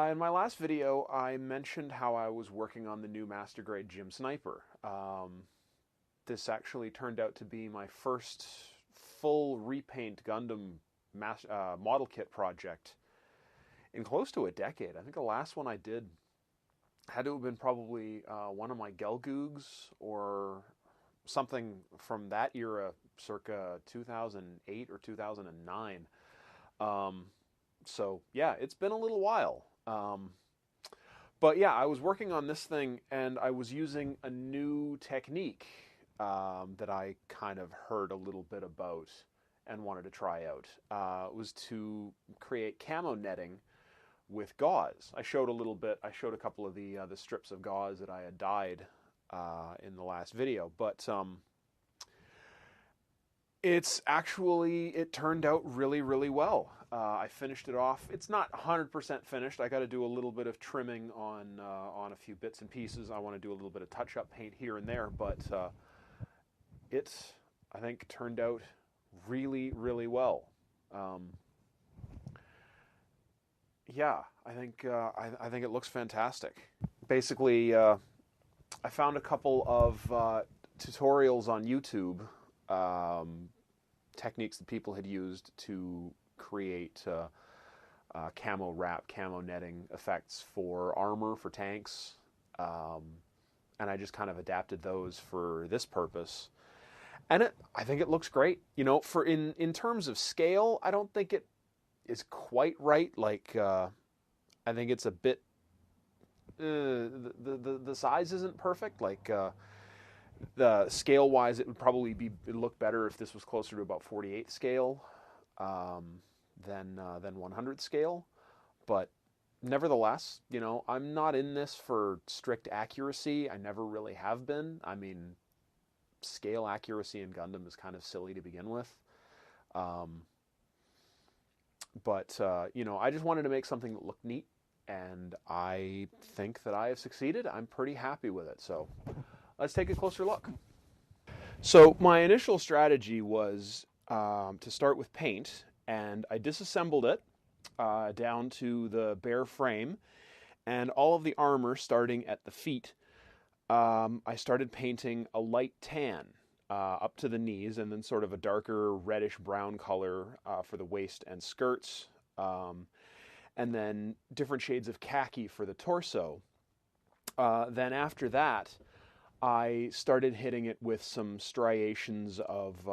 In my last video, I mentioned how I was working on the new Master Grade Gym Sniper. This actually turned out to be my first full repaint Gundam model kit project in close to a decade. I think the last one I did had to have been probably one of my Gelgoogs or something from that era, circa 2008 or 2009. So yeah, it's been a little while. But yeah, I was working on this thing and I was using a new technique that I kind of heard a little bit about and wanted to try out. It was to create camo netting with gauze. I showed a couple of the strips of gauze that I had dyed in the last video, but it turned out really, really well. I finished it off. It's not 100% finished. I got to do a little bit of trimming on a few bits and pieces. I want to do a little bit of touch-up paint here and there, but I think, turned out really, really well. Yeah, I think it looks fantastic. Basically, I found a couple of tutorials on YouTube, techniques that people had used to create camo wrap, camo netting effects for armor, for tanks, and I just kind of adapted those for this purpose. And I think it looks great. You know, in terms of scale, I don't think it is quite right. Like, I think it's a bit. The size isn't perfect. Like, the scale wise, it'd look better if this was closer to about 48 scale than 100 scale. But nevertheless, you know, I'm not in this for strict accuracy. I never really have been. I mean, scale accuracy in Gundam is kind of silly to begin with. But you know, I just wanted to make something that looked neat, and I think that I have succeeded. I'm pretty happy with it. So let's take a closer look. So my initial strategy was to start with paint, and I disassembled it down to the bare frame and all of the armor starting at the feet. I started painting a light tan up to the knees, and then sort of a darker reddish brown color for the waist and skirts, and then different shades of khaki for the torso. Then after that, I started hitting it with some striations of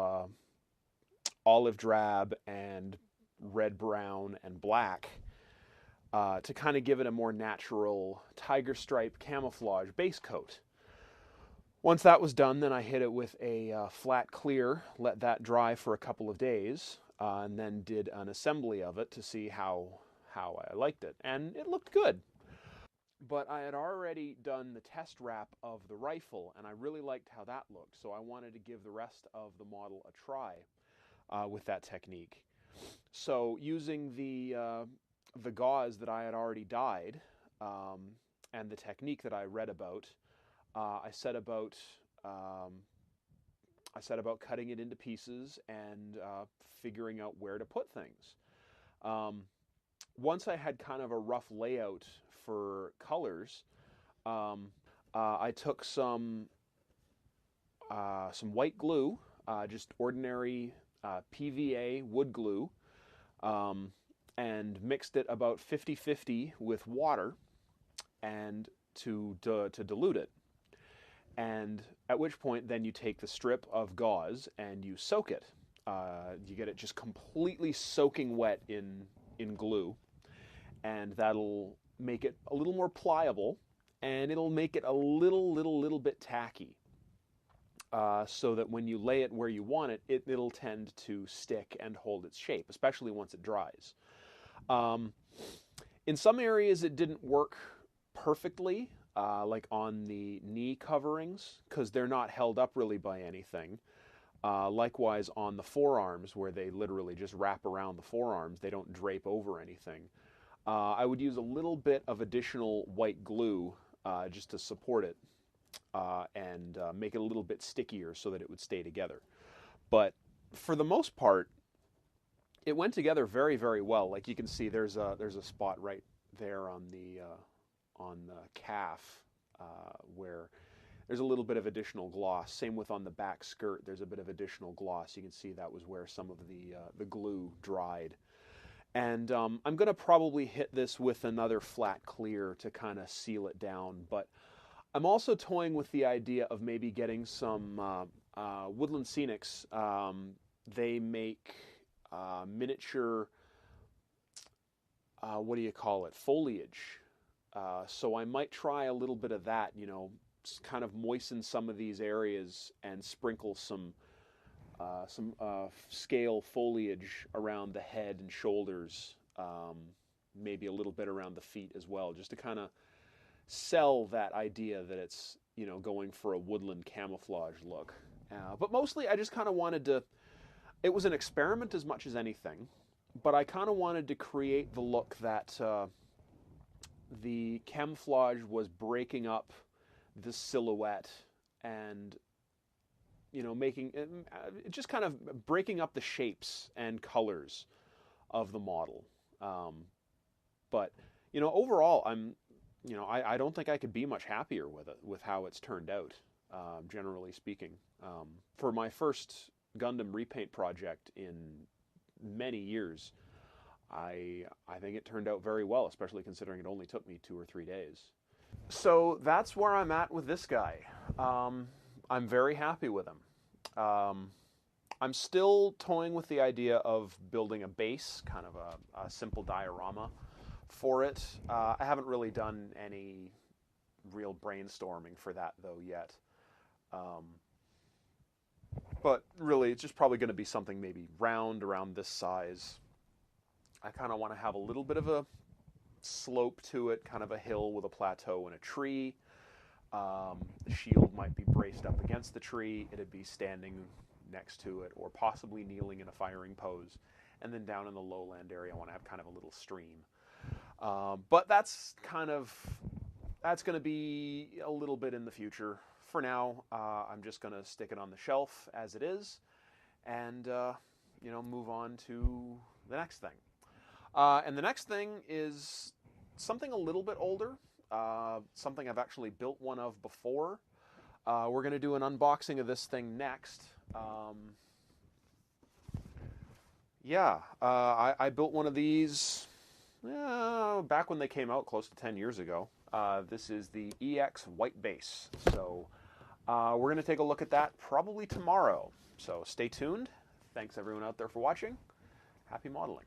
olive drab and red, brown, and black to kind of give it a more natural tiger stripe camouflage base coat. Once that was done, then I hit it with a flat clear, let that dry for a couple of days, and then did an assembly of it to see how I liked it. And it looked good. But I had already done the test wrap of the rifle, and I really liked how that looked, so I wanted to give the rest of the model a try with that technique. So using the gauze that I had already dyed and the technique that I read about, I set about cutting it into pieces and figuring out where to put things. Once I had kind of a rough layout for colors, I took some white glue, just ordinary PVA wood glue, and mixed it about 50-50 with water, and to dilute it. And at which point then you take the strip of gauze and you soak it. You get it just completely soaking wet in glue, and that'll make it a little more pliable, and it'll make it a little bit tacky, so that when you lay it where you want it, it'll tend to stick and hold its shape, especially once it dries. In some areas it didn't work perfectly, like on the knee coverings, because they're not held up really by anything. Likewise on the forearms, where they literally just wrap around the forearms, they don't drape over anything. I would use a little bit of additional white glue just to support it and make it a little bit stickier so that it would stay together. But for the most part, it went together very, very well. Like you can see, there's a spot right there on the calf, where there's a little bit of additional gloss. Same with on the back skirt, there's a bit of additional gloss. You can see that was where some of the glue dried. And I'm going to probably hit this with another flat clear to kind of seal it down. But I'm also toying with the idea of maybe getting some Woodland Scenics. They make miniature, what do you call it, foliage. So I might try a little bit of that, you know, kind of moisten some of these areas and sprinkle some scale foliage around the head and shoulders, maybe a little bit around the feet as well, just to kind of sell that idea that it's, you know, going for a woodland camouflage look. But mostly I just kind of wanted to, it was an experiment as much as anything, but I kind of wanted to create the look that the camouflage was breaking up the silhouette and, you know, making just kind of breaking up the shapes and colors of the model. But, you know, overall, I don't think I could be much happier with it, with how it's turned out, generally speaking. For my first Gundam repaint project in many years, I think it turned out very well, especially considering it only took me 2 or 3 days. So that's where I'm at with this guy. I'm very happy with him. I'm still toying with the idea of building a base, kind of a simple diorama for it. I haven't really done any real brainstorming for that though yet. But really, it's just probably going to be something maybe round, around this size. I kind of want to have a little bit of a slope to it, kind of a hill with a plateau and a tree. The shield might be braced up against the tree. It'd be standing next to it, or possibly kneeling in a firing pose. And then down in the lowland area, I want to have kind of a little stream. But that's going to be a little bit in the future. For now, I'm just going to stick it on the shelf as it is, and you know, move on to the next thing. And the next thing is something a little bit older, something I've actually built one of before. We're going to do an unboxing of this thing next. I built one of these back when they came out, close to 10 years ago. This is the EX White Base. So we're going to take a look at that probably tomorrow. So stay tuned. Thanks everyone out there for watching. Happy modeling.